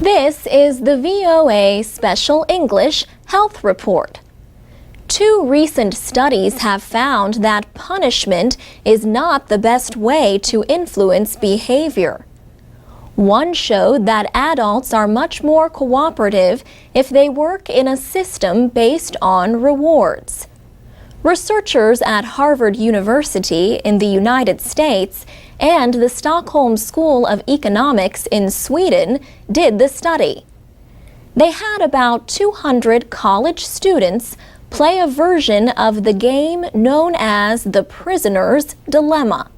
This is the VOA Special English Health Report. Two recent studies have found that punishment is not the best way to influence behavior. One showed that adults are much more cooperative if they work in a system based on rewards. Researchers at Harvard University in the United States and the Stockholm School of Economics in Sweden did the study. They had about 200 college students play a version of the game known as the Prisoner's Dilemma.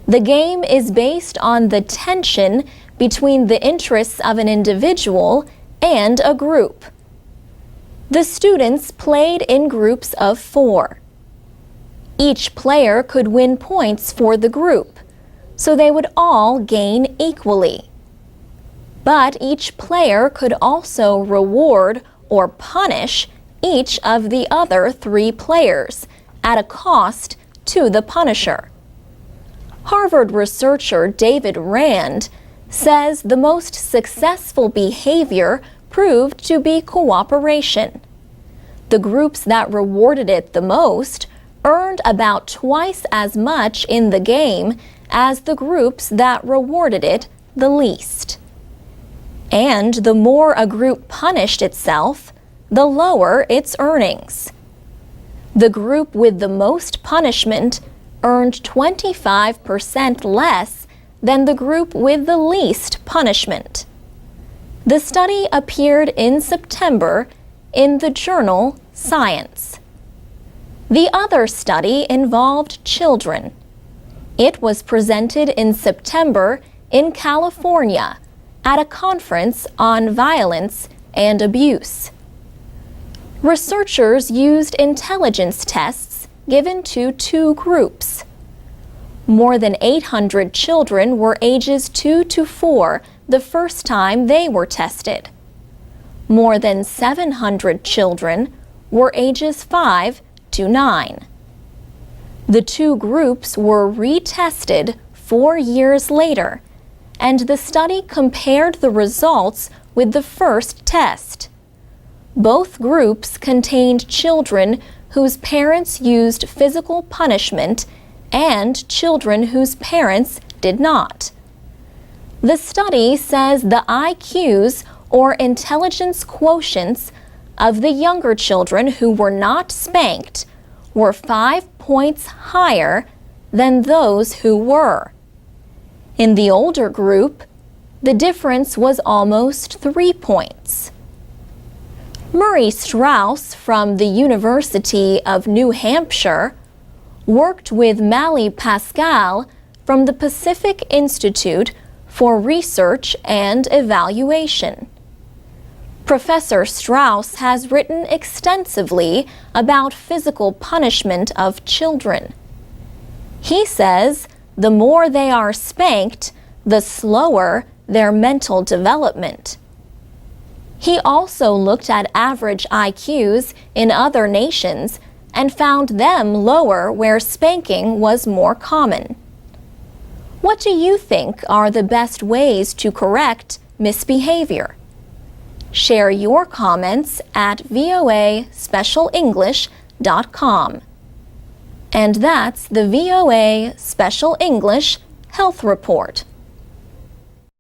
The game is based on the tension between the interests of an individual and a group. The students played in groups of 4. Each player could win points for the group, so they would all gain equally. But each player could also reward or punish each of the other 3 players at a cost to the punisher. Harvard researcher David Rand says the most successful behavior proved to be cooperation. The groups that rewarded it the most earned about twice as much in the game as the groups that rewarded it the least. And the more a group punished itself, the lower its earnings. The group with the most punishment earned 25% less than the group with the least punishment. The study appeared in September in the journal Science. The other study involved children. It was presented in September in California at a conference on violence and abuse. Researchers used intelligence tests given to 2 groups. More than 800 children were ages 2 to 4 the first time they were tested. More than 700 children were ages 5 to 9. The 2 groups were retested 4 years later, and the study compared the results with the first test. Both groups contained children whose parents used physical punishment and children whose parents did not. The study says the IQs, or intelligence quotients, of the younger children who were not spanked were 5 points higher than those who were. In the older group, the difference was almost 3 points. Murray Strauss from the University of New Hampshire worked with Mali Pascal from the Pacific Institute for Research and Evaluation. Professor Strauss has written extensively about physical punishment of children. He says the more they are spanked, the slower their mental development. He also looked at average IQs in other nations and found them lower where spanking was more common. What do you think are the best ways to correct misbehavior? Share your comments at voaspecialenglish.com. And that's the VOA Special English Health Report.